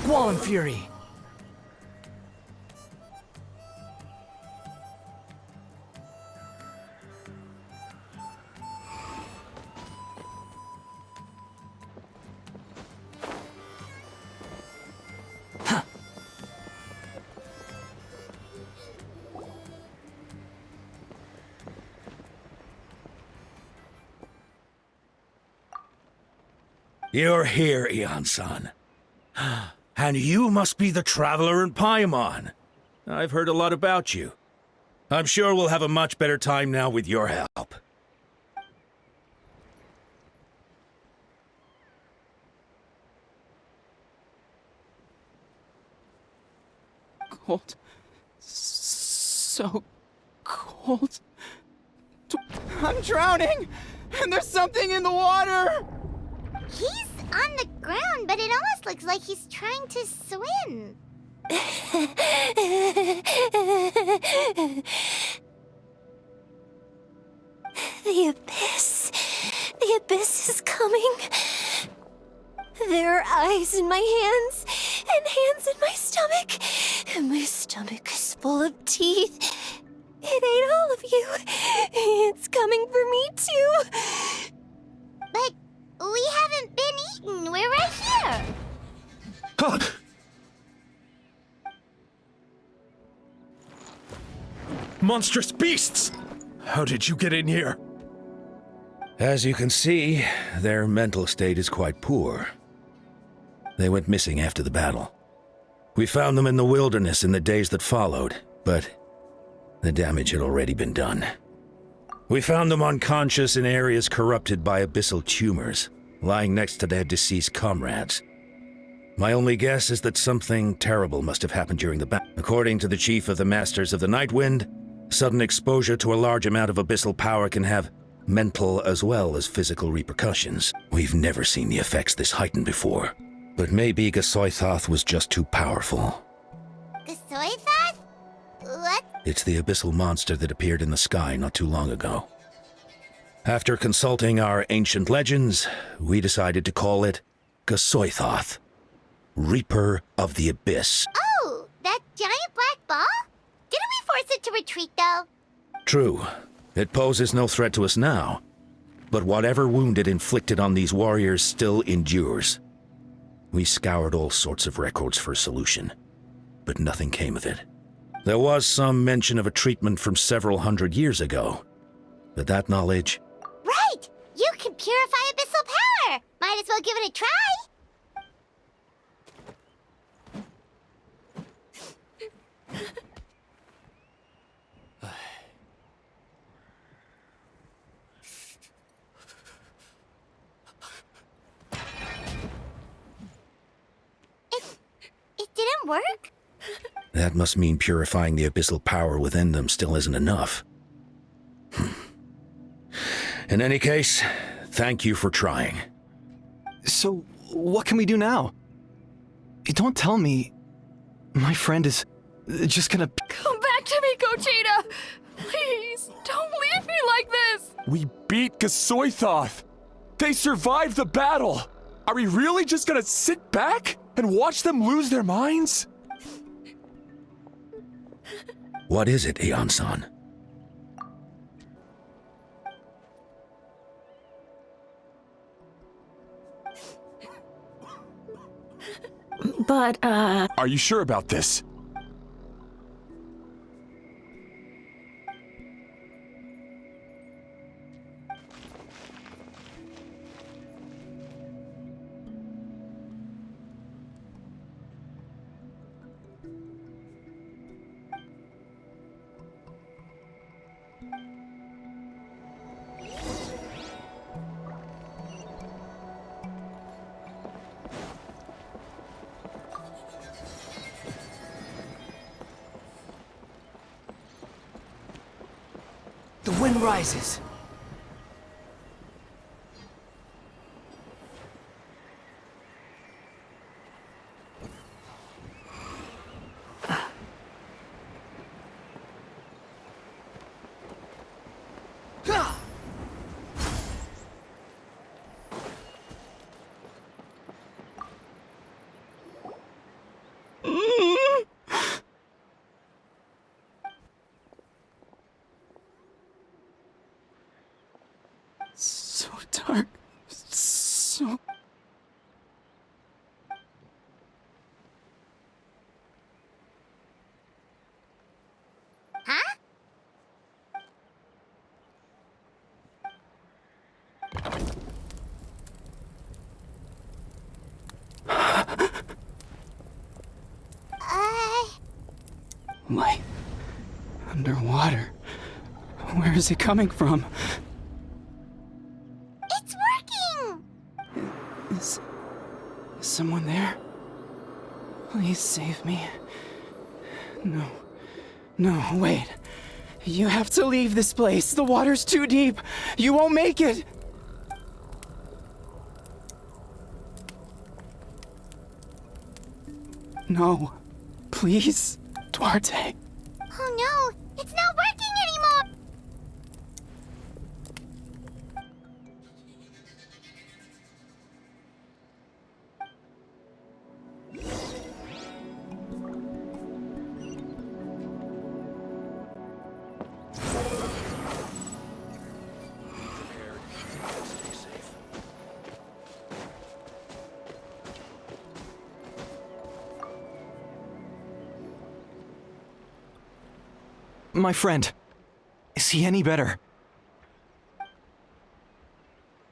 Squall and Fury. You're here, Eon-san. And you must be the traveler in Paimon. I've heard a lot about you. I'm sure we'll have a much better time now with your help. Cold. So cold. I'm drowning! And there's something in the water! He's on the ground, but it almost looks like he's trying to swim. The abyss. The abyss is coming. There are eyes in my hands, and hands in my stomach. And my stomach is full of teeth. It ate all of you. It's coming for me, too. But we haven't been eaten. We're right here. Huh. Monstrous beasts! How did you get in here? As you can see, their mental state is quite poor. They went missing after the battle. We found them in the wilderness in the days that followed, but the damage had already been done. We found them unconscious in areas corrupted by abyssal tumors, lying next to their deceased comrades. My only guess is that something terrible must have happened during the battle. According to the chief of the Masters of the Nightwind, sudden exposure to a large amount of abyssal power can have mental as well as physical repercussions. We've never seen the effects this heightened before. But maybe Gasoithoth was just too powerful. Gasoithoth? What? It's the abyssal monster that appeared in the sky not too long ago. After consulting our ancient legends, we decided to call it Gasoithoth, Reaper of the Abyss. Oh, that giant black ball? Didn't we force it to retreat, though? True. It poses no threat to us now. But whatever wound it inflicted on these warriors still endures. We scoured all sorts of records for a solution, but nothing came of it. There was some mention of a treatment from several hundred years ago, but that knowledge... Right! You can purify abyssal power! Might as well give it a try! It didn't work? That must mean purifying the abyssal power within them still isn't enough. In any case, thank you for trying. So, what can we do now? Don't tell me my friend is just gonna... Come back to me, Gogeta! Please, don't leave me like this! We beat Gasoithoth! They survived the battle! Are we really just gonna sit back and watch them lose their minds? What is it, Eon-san? But, Are you sure about this? The wind rises. dark. So. Huh? Light. Underwater. Where is it coming from? It's working! Is someone there? Please save me. No. No, wait. You have to leave this place. The water's too deep. You won't make it. No. Please, Duarte. Oh no, it's not working anymore! My friend. Is he any better?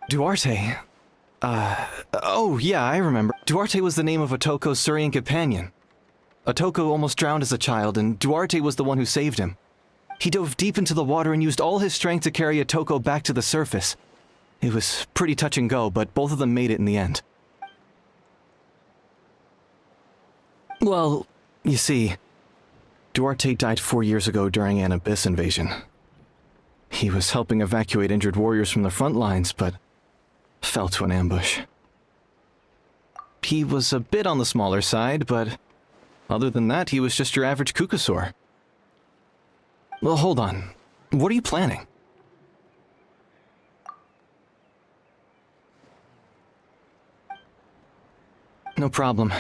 Duarte? Oh yeah, I remember. Duarte was the name of Otoko's Surian companion. Otoko almost drowned as a child, and Duarte was the one who saved him. He dove deep into the water and used all his strength to carry Otoko back to the surface. It was pretty touch and go, but both of them made it in the end. Well, you see, Duarte died 4 years ago during an Abyss invasion. He was helping evacuate injured warriors from the front lines, but fell to an ambush. He was a bit on the smaller side, but other than that, he was just your average Kukasaur. Well, hold on. What are you planning? No problem.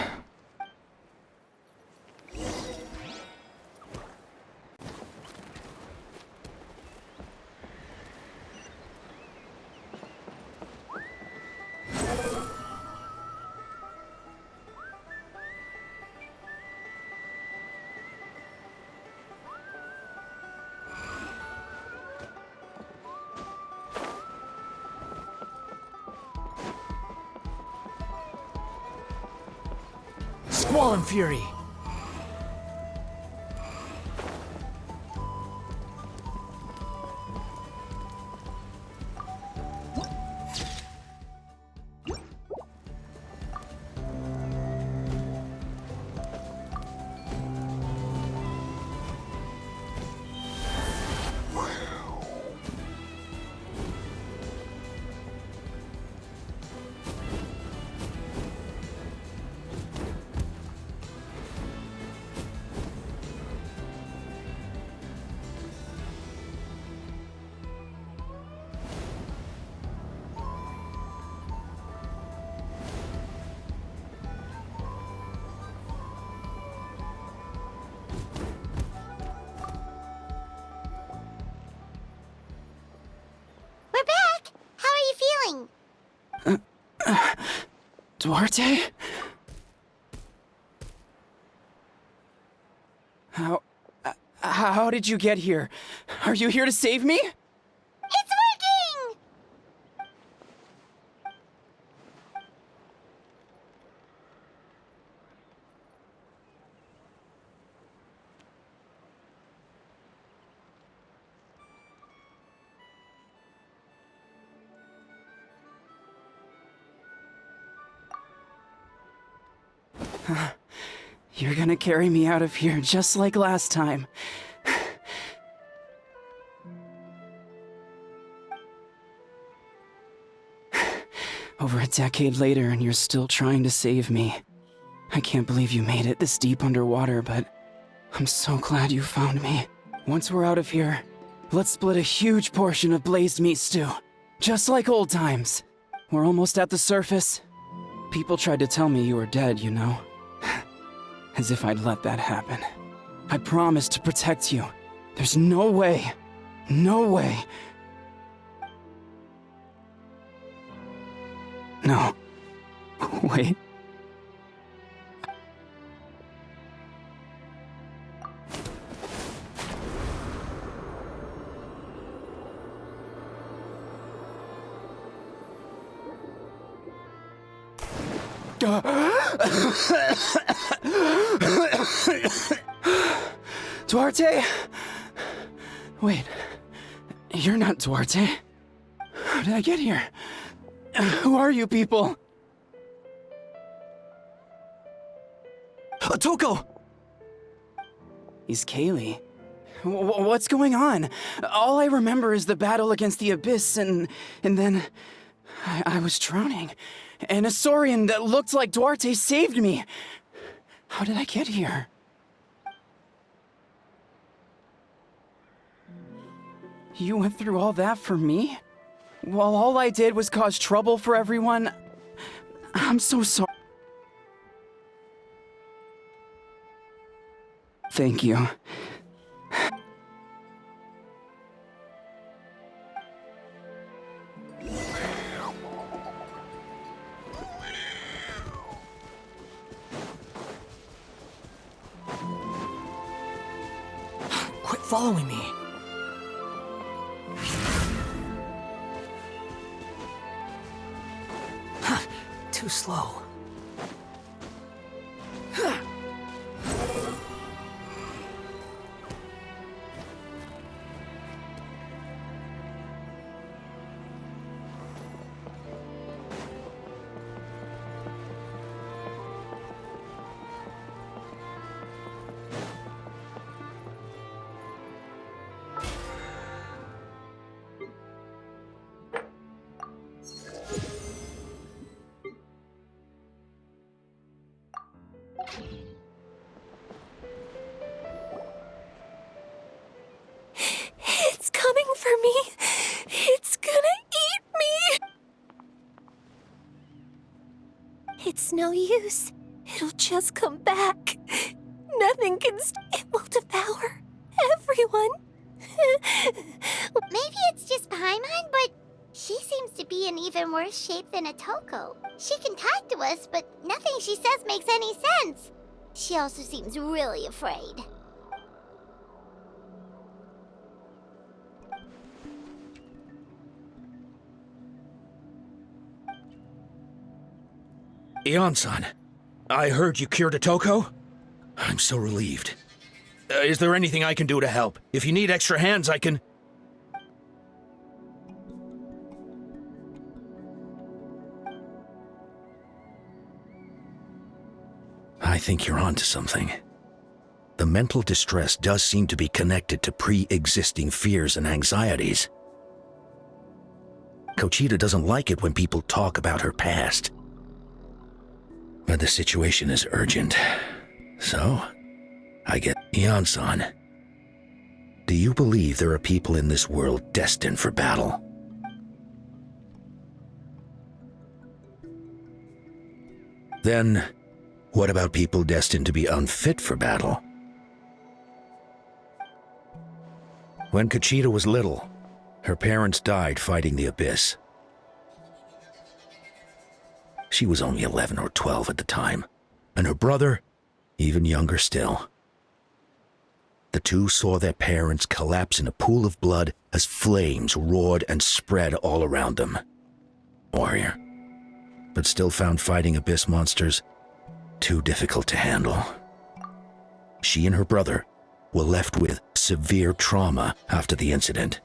Squall and Fury! We're back! How are you feeling? Duarte? How did you get here? Are you here to save me? It's working! You're gonna carry me out of here just like last time. Over a decade later, and you're still trying to save me. I can't believe you made it this deep underwater, but I'm so glad you found me. Once we're out of here, let's split a huge portion of blazed meat stew. Just like old times. We're almost at the surface. People tried to tell me you were dead, you know. As if I'd let that happen. I promised to protect you. There's no way. No way. No. Wait. Duarte? Wait, you're not Duarte. How did I get here? Who are you people? Toko! He's Kaylee. What's going on? All I remember is the battle against the Abyss, and then I was drowning. And a Saurian that looked like Duarte saved me. How did I get here? You went through all that for me? While all I did was cause trouble for everyone? I'm so sorry. Thank you. Quit following me. Too slow. It's coming for me. It's gonna eat me. It's no use. It'll just come back. Nothing can it will devour everyone. Maybe it's just Paimon, but she seems to be in even worse shape than a Toko. She can talk to us, but nothing she says makes any sense. She also seems really afraid. Ion-san, I heard you cured a Toko? I'm so relieved. Is there anything I can do to help? If you need extra hands, I can... I think you're onto something. The mental distress does seem to be connected to pre-existing fears and anxieties. Kochita doesn't like it when people talk about her past. But the situation is urgent. So, I get Ion-san. Do you believe there are people in this world destined for battle? Then, what about people destined to be unfit for battle? When Kochita was little, her parents died fighting the Abyss. She was only 11 or 12 at the time, and her brother, even younger still. The two saw their parents collapse in a pool of blood as flames roared and spread all around them. Warrior, but still found fighting Abyss monsters too difficult to handle. She and her brother were left with severe trauma after the incident,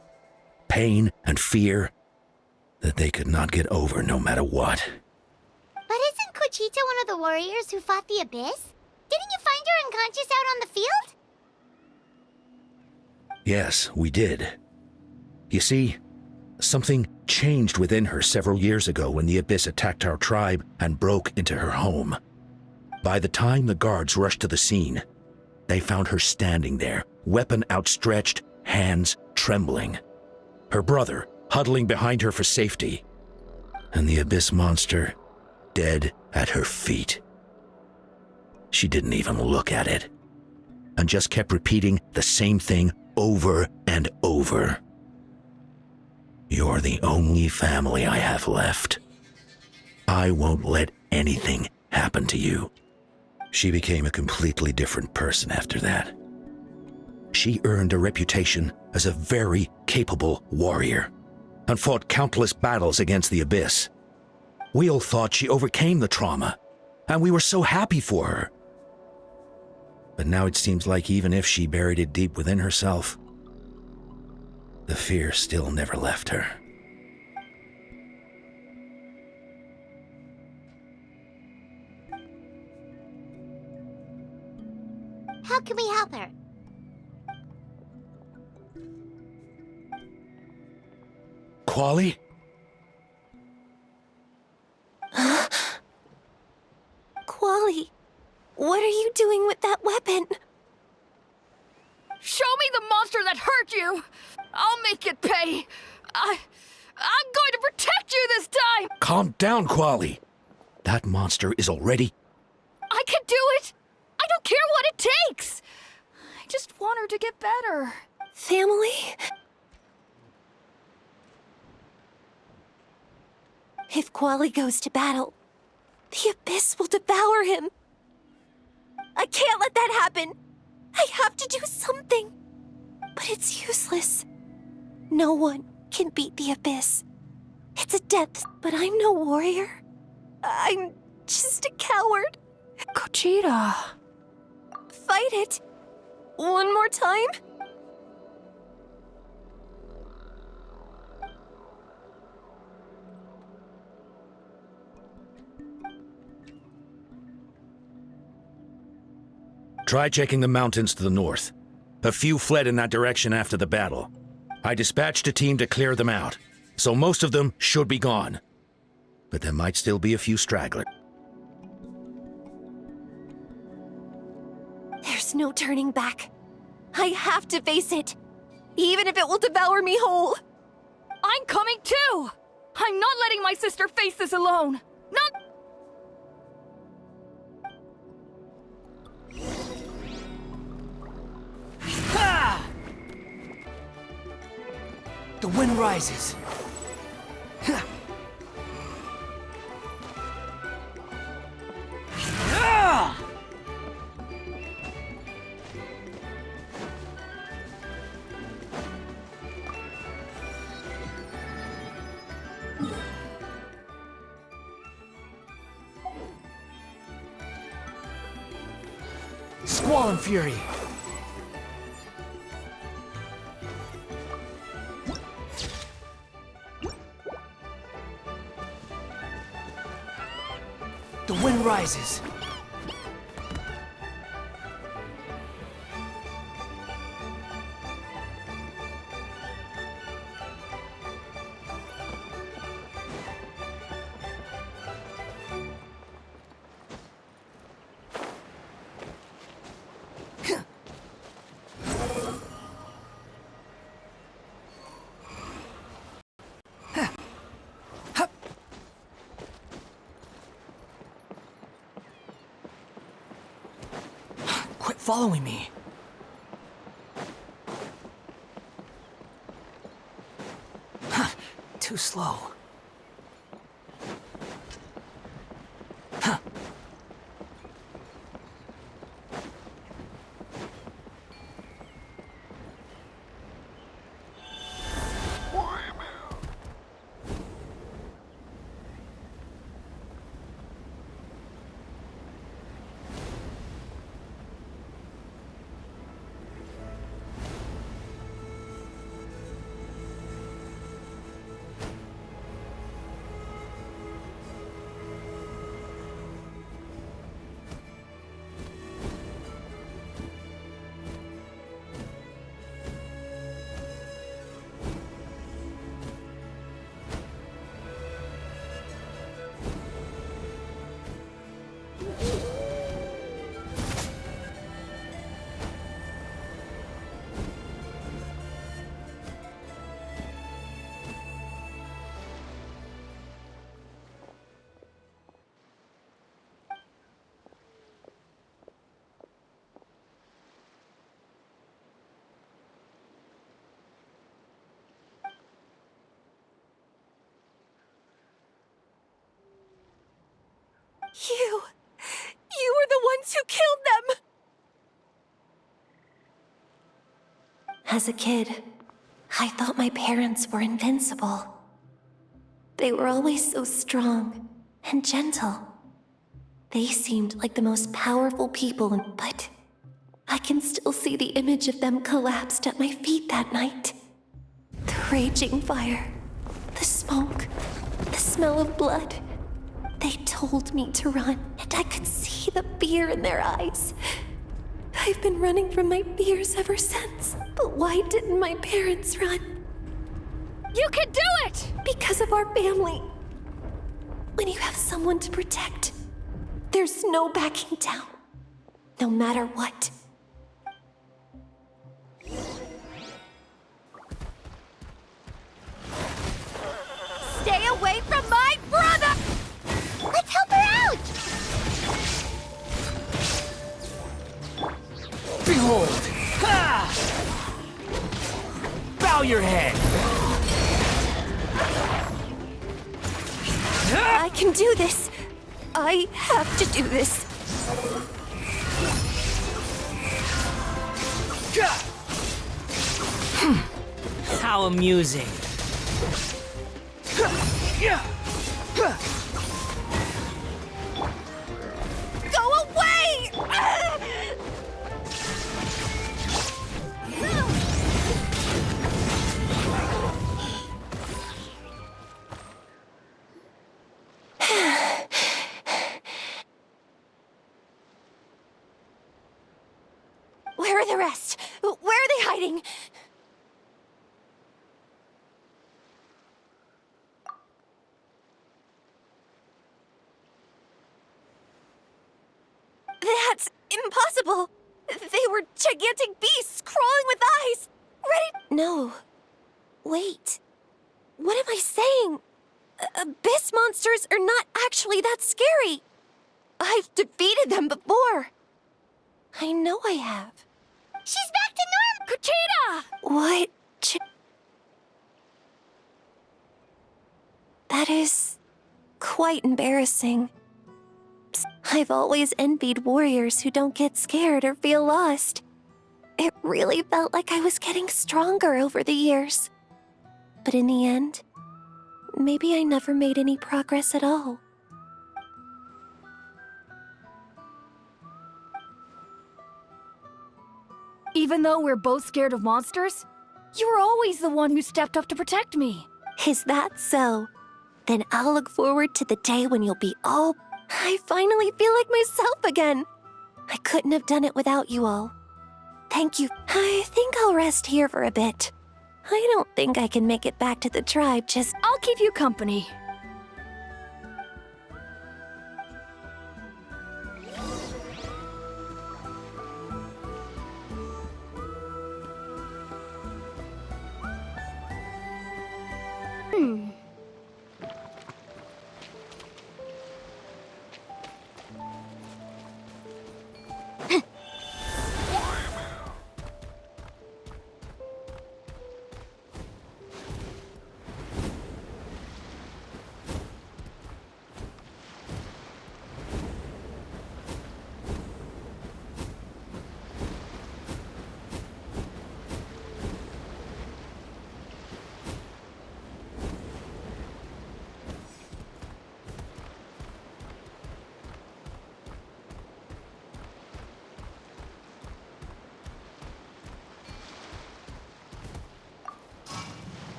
pain and fear that they could not get over no matter what. But isn't Kochita one of the warriors who fought the Abyss? Didn't you find her unconscious out on the field? Yes, we did. You see, something changed within her several years ago when the Abyss attacked our tribe and broke into her home. By the time the guards rushed to the scene, they found her standing there, weapon outstretched, hands trembling. Her brother huddling behind her for safety, and the Abyss monster dead at her feet. She didn't even look at it, and just kept repeating the same thing over and over. You're the only family I have left. I won't let anything happen to you. She became a completely different person after that. She earned a reputation as a very capable warrior and fought countless battles against the Abyss. We all thought she overcame the trauma, and we were so happy for her. But now it seems like even if she buried it deep within herself, the fear still never left her. How can we help her? Quali? Quali, what are you doing with that weapon? Show me the monster that hurt you! I'll make it pay! I'm going to protect you this time! Calm down, Quali. That monster is already... I can do it! I don't care what it takes! I just want her to get better. Family? If Quali goes to battle, the Abyss will devour him. I can't let that happen. I have to do something. But it's useless. No one can beat the Abyss. It's a death, but I'm no warrior. I'm just a coward. Gogeta. Fight it. One more time? Try checking the mountains to the north. A few fled in that direction after the battle. I dispatched a team to clear them out, so most of them should be gone. But there might still be a few stragglers. There's no turning back. I have to face it, even if it will devour me whole. I'm coming too! I'm not letting my sister face this alone! Not... Ha! The wind rises. Ha! Ah! Squall and Fury. The wind rises. Quit following me. Huh, too slow. Huh. You were the ones who killed them! As a kid, I thought my parents were invincible. They were always so strong and gentle. They seemed like the most powerful people, but I can still see the image of them collapsed at my feet that night. The raging fire, the smoke, the smell of blood. They told me to run, and I could see the fear in their eyes. I've been running from my fears ever since. But why didn't my parents run? You can do it! Because of our family. When you have someone to protect, there's no backing down, no matter what. Stay away from my brother! Let's help her out! Behold! Ha! Bow your head! I can do this. I have to do this. How amusing. Go away! Where are the rest? Where are they hiding? That's impossible! They were gigantic beasts crawling with eyes! Ready? No. Wait. What am I saying? Abyss monsters are not actually that scary. I've defeated them before. I know I have. She's back to normal! Kuchita! What? That is quite embarrassing. I've always envied warriors who don't get scared or feel lost. It really felt like I was getting stronger over the years. But in the end, maybe I never made any progress at all. Even though we're both scared of monsters, you were always the one who stepped up to protect me. Is that so? Then I'll look forward to the day when you'll be all... I finally feel like myself again. I couldn't have done it without you all. Thank you. I think I'll rest here for a bit. I don't think I can make it back to the tribe just... I'll keep you company.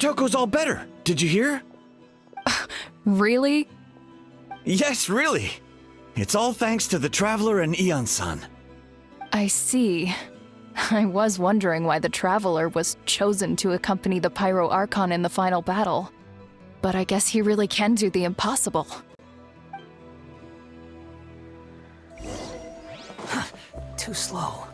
Toko's all better. Did you hear? Really? Yes, really. It's all thanks to the Traveler and Eon-san. I see. I was wondering why the Traveler was chosen to accompany the Pyro Archon in the final battle. But I guess he really can do the impossible. Too slow.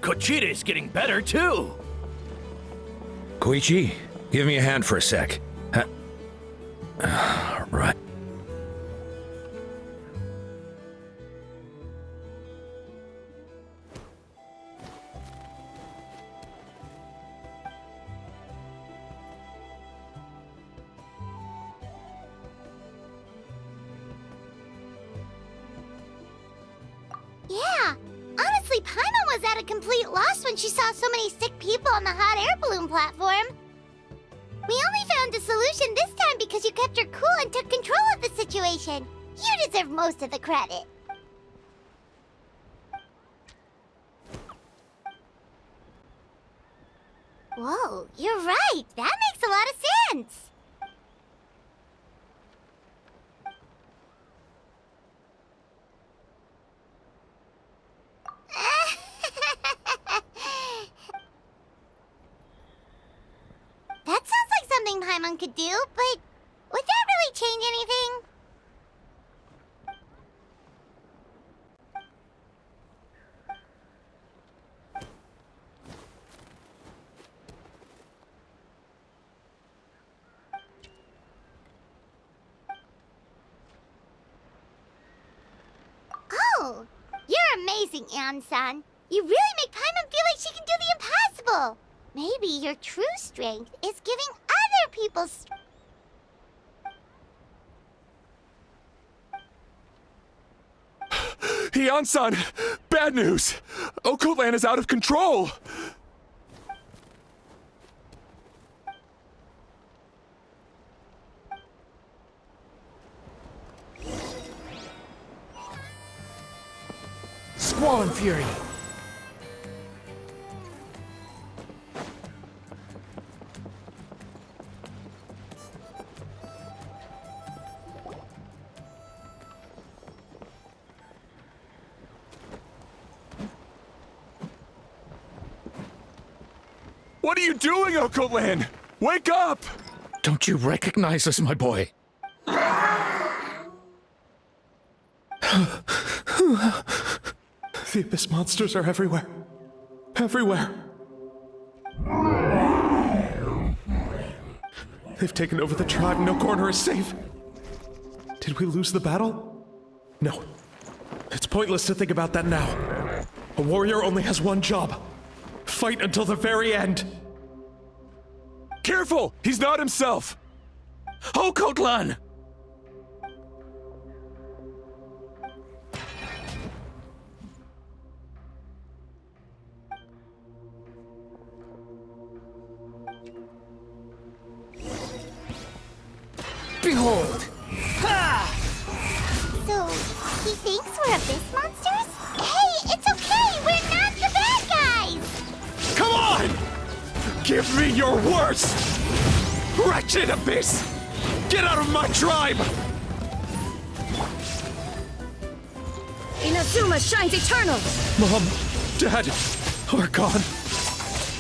Kochida's getting better, too! Koichi, give me a hand for a sec. Right. Yeah, honestly, Paimon was at a complete loss when she saw so many sick people on the hot air balloon platform. We only found a solution this time because you kept your cool and took control of the situation. You deserve most of the credit. Whoa, you're right. That makes a lot of sense. That sounds like something Paimon could do, but would that really change anything? Oh, you're amazing, Ann-san. You really make Paimon feel like she can do the impossible. Maybe your true strength is giving other people Eon-san, bad news! Okoland is out of control! Squall and Fury. What are you doing, Okoland? Wake up! Don't you recognize us, my boy? The Abyss monsters are everywhere. Everywhere. They've taken over the tribe. No corner is safe. Did we lose the battle? No. It's pointless to think about that now. A warrior only has one job. Fight until the very end. Careful! He's not himself! Oh, Kotlan! Behold! Ha! So, he thinks we're Abyss monsters? Hey, it's okay! We're not the bad guys! Come on! Give me your worst! Wretched Abyss! Get out of my tribe! Inazuma shines eternal! Mom, Dad, are gone.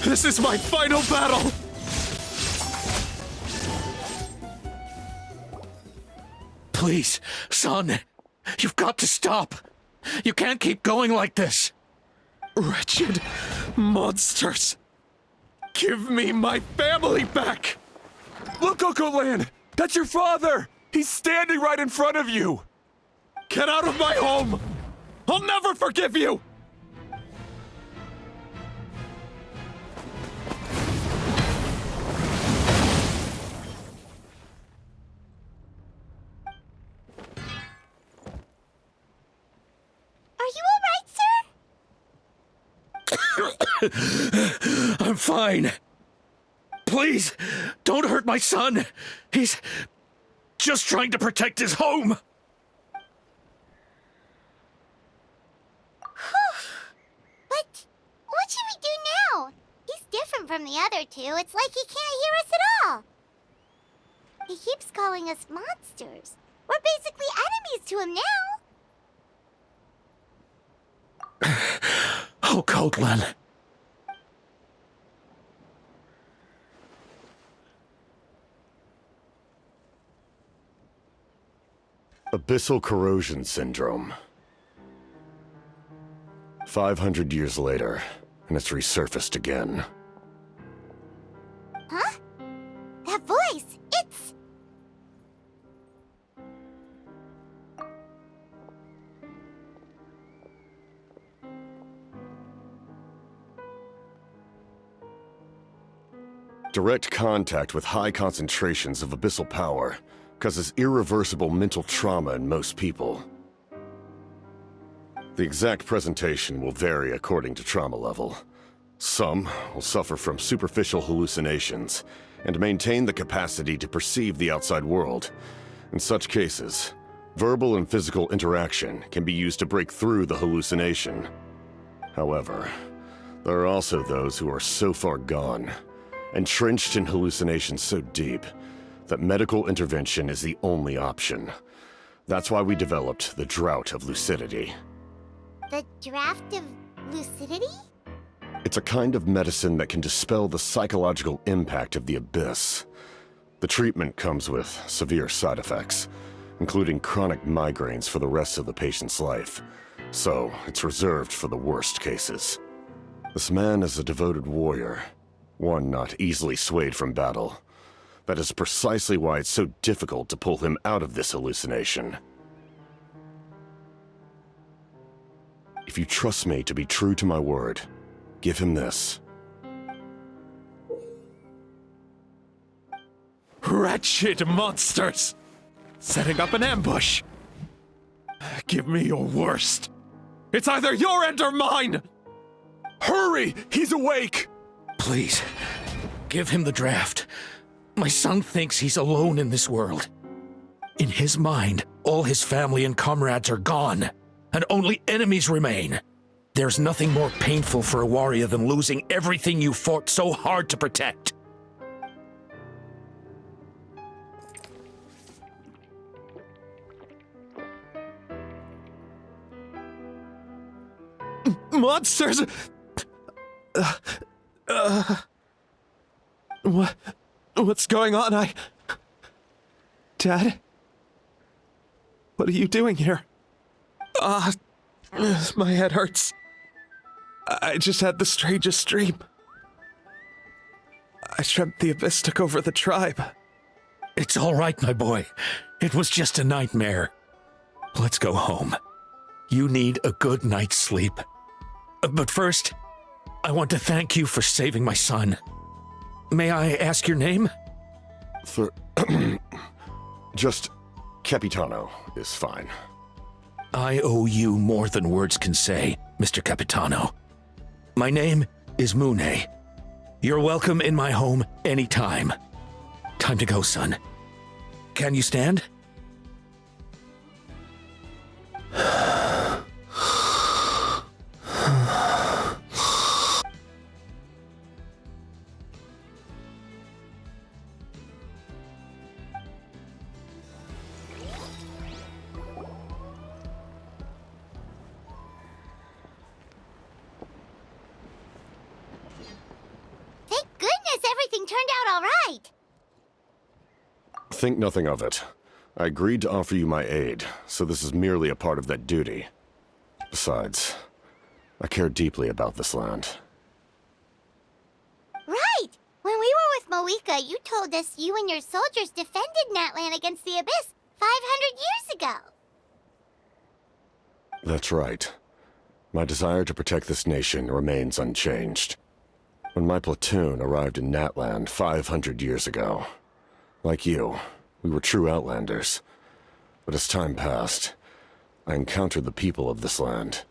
This is my final battle! Please, son, you've got to stop. You can't keep going like this. Wretched monsters! Give me my family back! Look, Okoland! That's your father! He's standing right in front of you! Get out of my home! I'll never forgive you! Are you alright, sir? I'm fine. Please, don't hurt my son. He's just trying to protect his home. from the other two, it's like he can't hear us at all. He keeps calling us monsters. We're basically enemies to him now. Oh, Natlan. Abyssal corrosion syndrome. 500 years later, and it's resurfaced again. Huh? That voice, it's... Direct contact with high concentrations of abyssal power causes irreversible mental trauma in most people. The exact presentation will vary according to trauma level. Some will suffer from superficial hallucinations and maintain the capacity to perceive the outside world. In such cases, verbal and physical interaction can be used to break through the hallucination. However, there are also those who are so far gone, entrenched in hallucinations so deep, that medical intervention is the only option. That's why we developed the Drought of Lucidity. The Draft of Lucidity? It's a kind of medicine that can dispel the psychological impact of the abyss. The treatment comes with severe side effects, including chronic migraines for the rest of the patient's life. So, it's reserved for the worst cases. This man is a devoted warrior, one not easily swayed from battle. That is precisely why it's so difficult to pull him out of this hallucination. If you trust me to be true to my word, give him this. Wretched monsters! Setting up an ambush! Give me your worst. It's either your end or mine! Hurry! He's awake! Please, give him the draft. My son thinks he's alone in this world. In his mind, all his family and comrades are gone, and only enemies remain. There's nothing more painful for a warrior than losing everything you fought so hard to protect. Monsters! What's going on? Dad? What are you doing here? My head hurts. I just had the strangest dream. I dreamt the Abyss took over the tribe. It's all right, my boy. It was just a nightmare. Let's go home. You need a good night's sleep. But first, I want to thank you for saving my son. May I ask your name? Just Capitano is fine. I owe you more than words can say, Mr. Capitano. My name is Mune. You're welcome in my home anytime. Time to go, son. Can you stand? Thank goodness everything turned out all right. Think nothing of it. I agreed to offer you my aid, so this is merely a part of that duty. Besides, I care deeply about this land. Right! When we were with Moika, you told us you and your soldiers defended Natlan against the Abyss 500 years ago. That's right. My desire to protect this nation remains unchanged. When my platoon arrived in Natlan 500 years ago, like you, we were true outlanders. But as time passed, I encountered the people of this land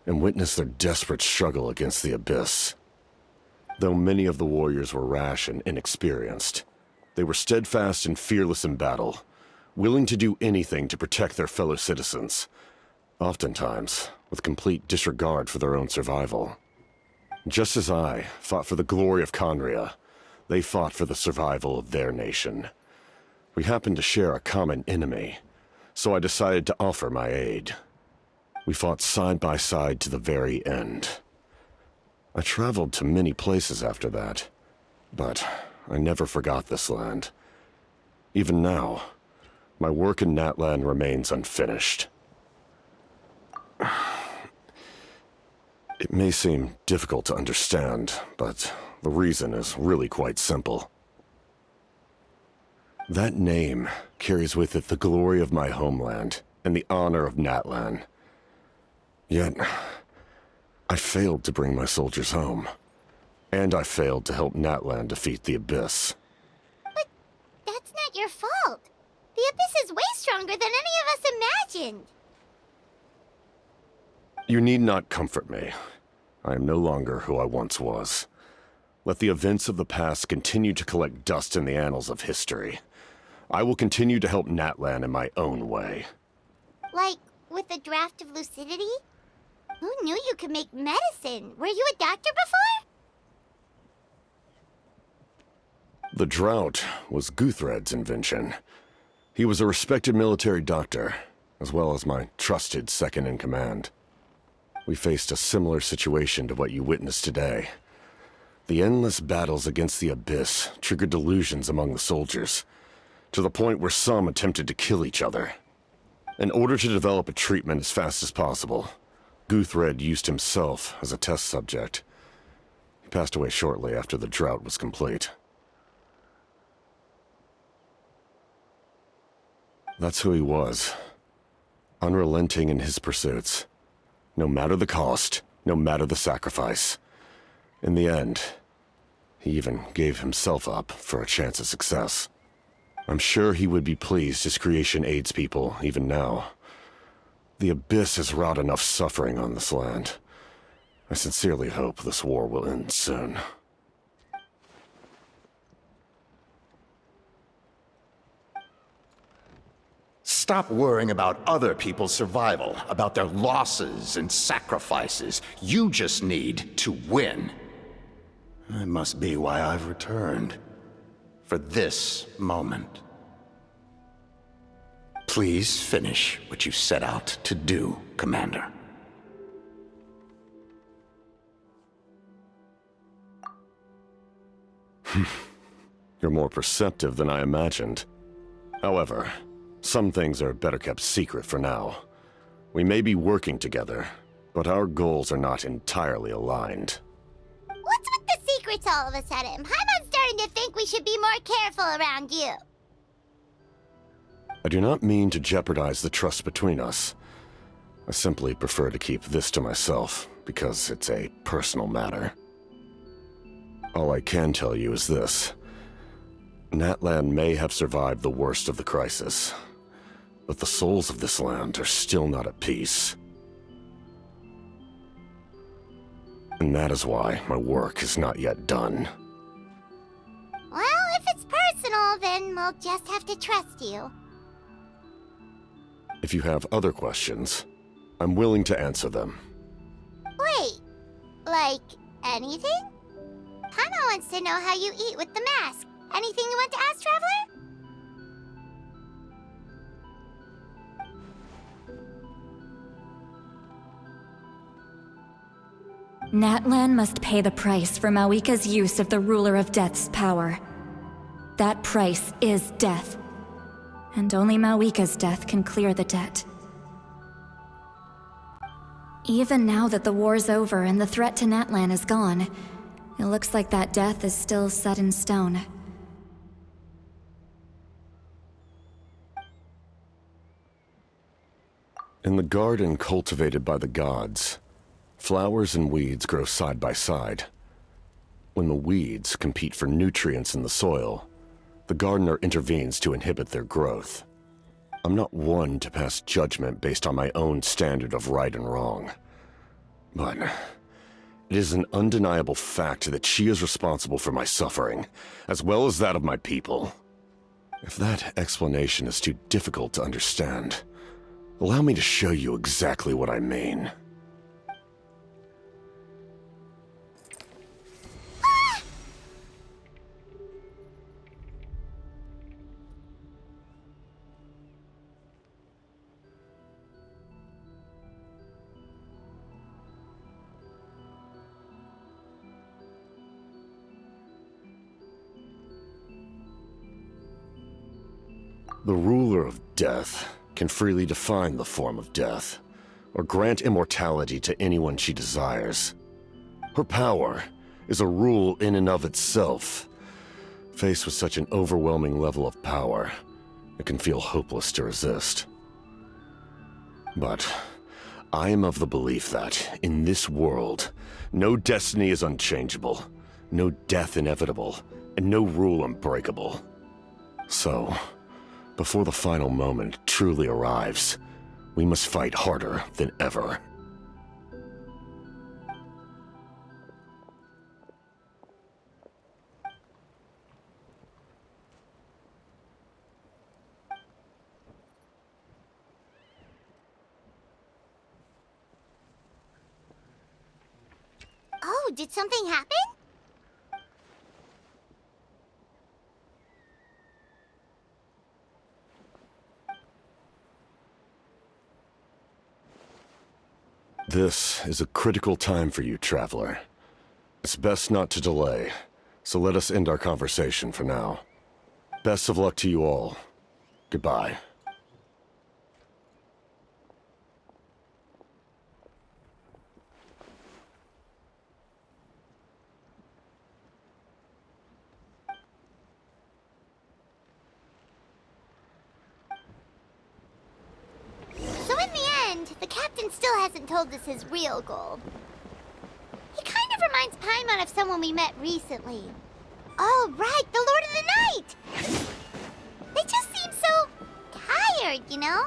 and witnessed their desperate struggle against the Abyss. Though many of the warriors were rash and inexperienced, they were steadfast and fearless in battle, willing to do anything to protect their fellow citizens, oftentimes with complete disregard for their own survival. Just as I fought for the glory of Conria, they fought for the survival of their nation. We happened to share a common enemy, so I decided to offer my aid. We fought side by side to the very end. I traveled to many places after that, but I never forgot this land. Even now, my work in Natlan remains unfinished. It may seem difficult to understand, but the reason is really quite simple. That name carries with it the glory of my homeland and the honor of Natlan. Yet, I failed to bring my soldiers home. And I failed to help Natlan defeat the Abyss. But that's not your fault. The Abyss is way stronger than any of us imagined. You need not comfort me. I am no longer who I once was. Let the events of the past continue to collect dust in the annals of history. I will continue to help Natlan in my own way. Like, with the draft of lucidity? Who knew you could make medicine? Were you a doctor before? The drought was Guthred's invention. He was a respected military doctor, as well as my trusted second-in-command. We faced a similar situation to what you witnessed today. The endless battles against the Abyss triggered delusions among the soldiers, to the point where some attempted to kill each other. In order to develop a treatment as fast as possible, Guthred used himself as a test subject. He passed away shortly after the drought was complete. That's who he was. Unrelenting in his pursuits. No matter the cost, no matter the sacrifice. In the end, he even gave himself up for a chance at success. I'm sure he would be pleased his creation aids people even now. The Abyss has wrought enough suffering on this land. I sincerely hope this war will end soon. Stop worrying about other people's survival, about their losses and sacrifices. You just need to win. That must be why I've returned. For this moment. Please finish what you set out to do, Commander. You're more perceptive than I imagined. However, some things are better kept secret for now. We may be working together, but our goals are not entirely aligned. What's with the secrets all of a sudden? Paimon's starting to think we should be more careful around you. I do not mean to jeopardize the trust between us. I simply prefer to keep this to myself, because it's a personal matter. All I can tell you is this. Natlan may have survived the worst of the crisis, but the souls of this land are still not at peace. And that is why my work is not yet done. Well, if it's personal, then we'll just have to trust you. If you have other questions, I'm willing to answer them. Wait, like anything? Paimon wants to know how you eat with the mask. Anything you want to ask, Traveler? Natlan must pay the price for Mawika's use of the Ruler of Death's power. That price is death. And only Mawika's death can clear the debt. Even now that the war's over and the threat to Natlan is gone, it looks like that death is still set in stone. In the garden cultivated by the gods, flowers and weeds grow side by side. When the weeds compete for nutrients in the soil, the gardener intervenes to inhibit their growth. I'm not one to pass judgment based on my own standard of right and wrong. But it is an undeniable fact that she is responsible for my suffering, as well as that of my people. If that explanation is too difficult to understand, allow me to show you exactly what I mean. The ruler of death can freely define the form of death, or grant immortality to anyone she desires. Her power is a rule in and of itself. Faced with such an overwhelming level of power, it can feel hopeless to resist. But I am of the belief that, in this world, no destiny is unchangeable, no death inevitable, and no rule unbreakable. So, before the final moment truly arrives, we must fight harder than ever. Oh, did something happen? This is a critical time for you, Traveler. It's best not to delay, so let us end our conversation for now. Best of luck to you all. Goodbye. So in the end, the captain still hasn't told us his real goal. He kind of reminds Paimon of someone we met recently. Oh, right, the Lord of the Night! They just seem so tired, you know?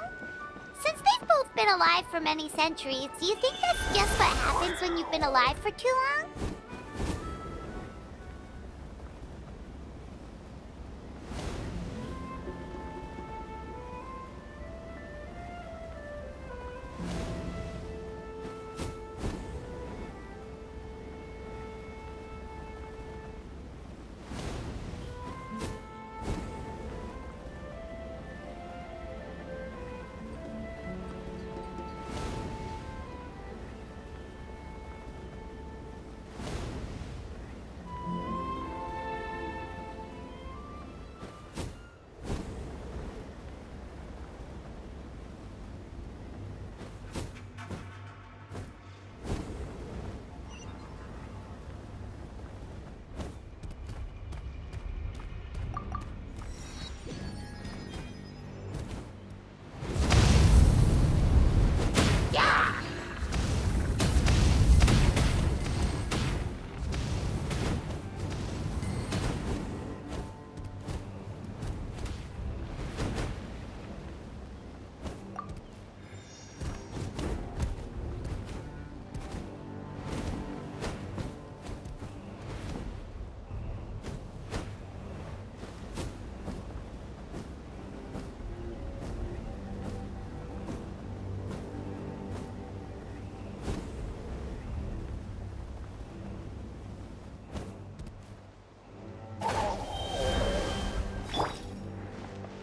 Since they've both been alive for many centuries, do you think that's just what happens when you've been alive for too long?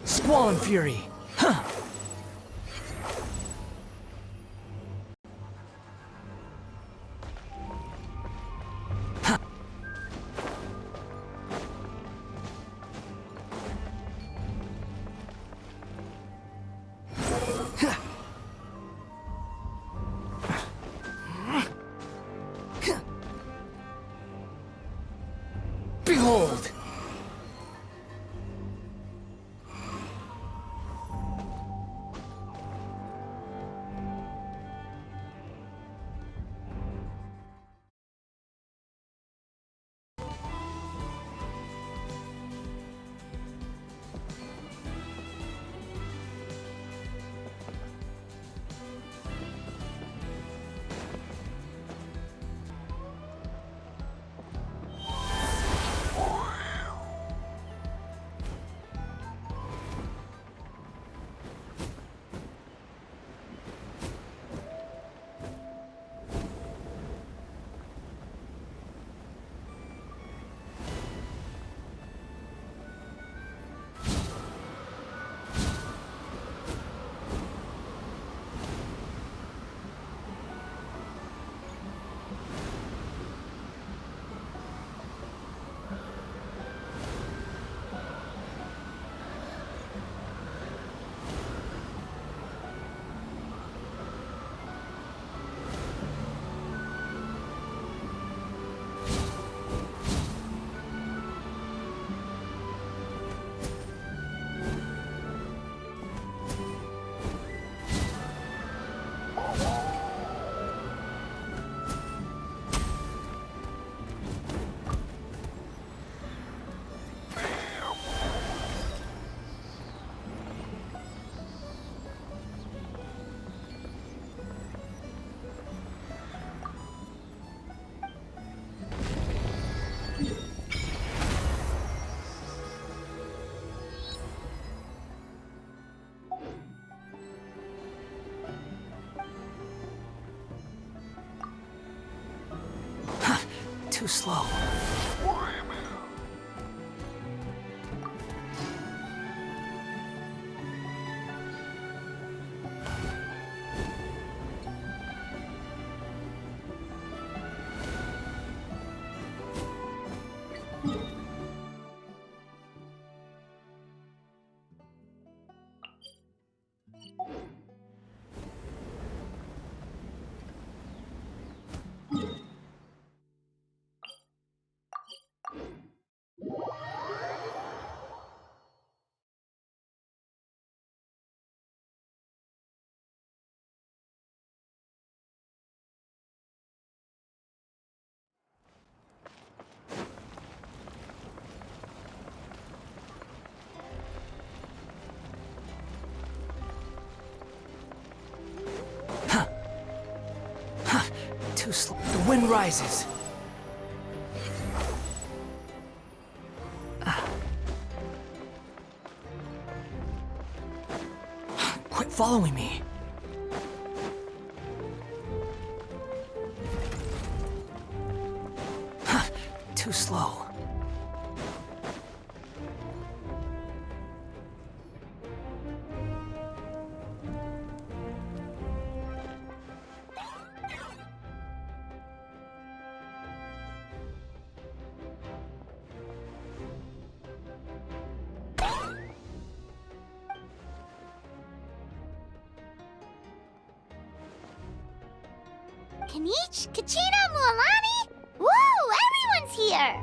Squall and Fury. Huh. Behold! Too slow. Too slow. The wind rises. Quit following me. Too slow. Kanich, Kachina, Mualani? Woo! Everyone's here!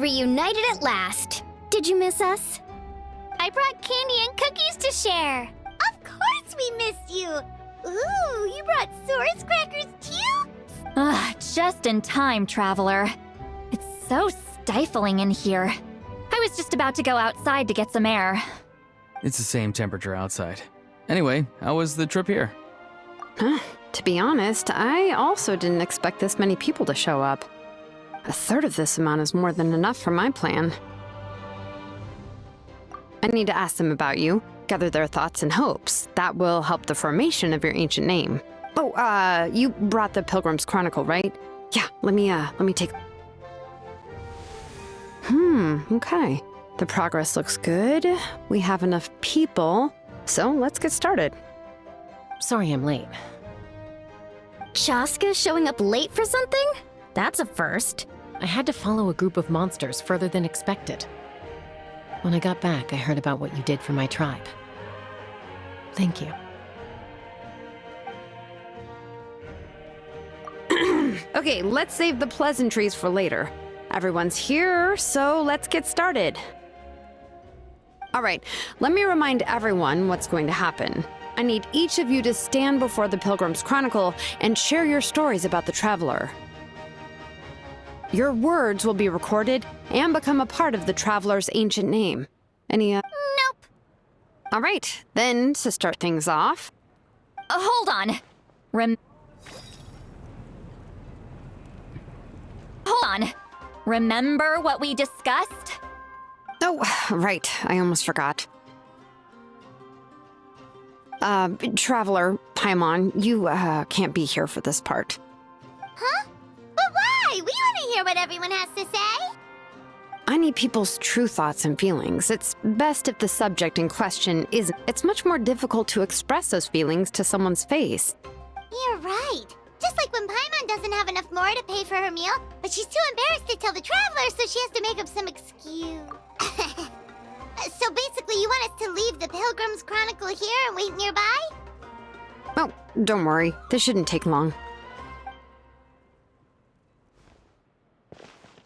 Reunited at last. Did you miss us? I brought candy and cookies to share. Of course we missed you! Ooh, you brought Source crackers too? Just in time, Traveler. It's so stifling in here. I was just about to go outside to get some air. It's the same temperature outside. Anyway, how was the trip here? To be honest, I also didn't expect this many people to show up. A third of this amount is more than enough for my plan. I need to ask them about you, gather their thoughts and hopes. That will help the formation of your ancient name. Oh, you brought the Pilgrim's Chronicle, right? Yeah, let me take... Okay. The progress looks good. We have enough people, so let's get started. Sorry I'm late. Chaska showing up late for something? That's a first. I had to follow a group of monsters further than expected. When I got back, I heard about what you did for my tribe. Thank you. Okay, let's save the pleasantries for later. Everyone's here, so let's get started. All right, let me remind everyone what's going to happen. I need each of you to stand before the Pilgrim's Chronicle and share your stories about the Traveler. Your words will be recorded and become a part of the Traveler's ancient name. Any, Nope. All right, then, to start things off... Hold on. Hold on. Remember what we discussed? Oh, right, I almost forgot. Traveler, Paimon, you, can't be here for this part. Huh? But why? We want to hear what everyone has to say. I need people's true thoughts and feelings. It's best if the subject in question isn't. It's much more difficult to express those feelings to someone's face. You're right. Just like when Paimon doesn't have enough more to pay for her meal, but she's too embarrassed to tell the Traveler, so she has to make up some excuse. So basically, you want us to leave the Pilgrim's Chronicle here and wait nearby? Oh, don't worry. This shouldn't take long.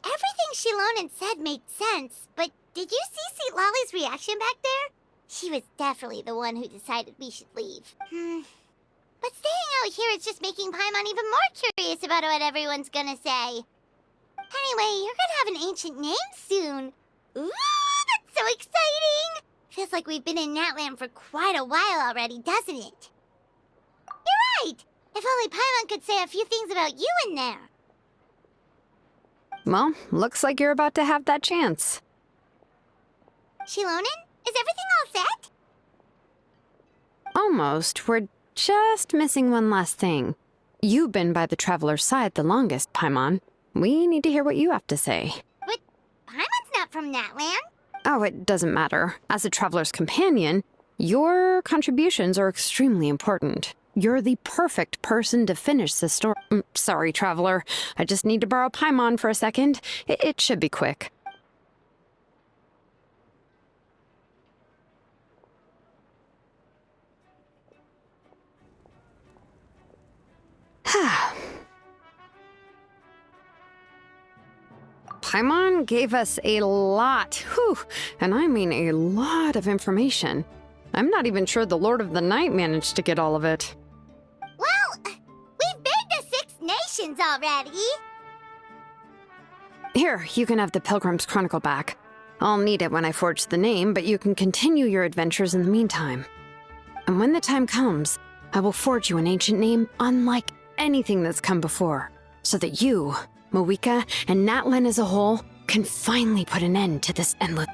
Everything Shilonen said made sense, but did you see St. Lolly's reaction back there? She was definitely the one who decided we should leave. But staying out here is just making Paimon even more curious about what everyone's gonna say. Anyway, you're gonna have an ancient name soon. Ooh, that's so exciting! Feels like we've been in Natlan for quite a while already, doesn't it? You're right! If only Paimon could say a few things about you in there. Well, looks like you're about to have that chance. Shilonen, is everything all set? Almost. We're just missing one last thing. You've been by the Traveler's side the longest, Paimon. We need to hear what you have to say. But Paimon's not from Natlan. Oh, it doesn't matter. As a Traveler's companion, your contributions are extremely important. You're the perfect person to finish this story. Sorry, Traveler. I just need to borrow Paimon for a second. It should be quick. Paimon gave us a lot, and I mean a lot of information. I'm not even sure the Lord of the Night managed to get all of it. Well, we've been to 6 nations already. Here, you can have the Pilgrim's Chronicle back. I'll need it when I forge the name, but you can continue your adventures in the meantime. And when the time comes, I will forge you an ancient name unlike anything that's come before, so that you, Moeka, and Natlan as a whole can finally put an end to this endless...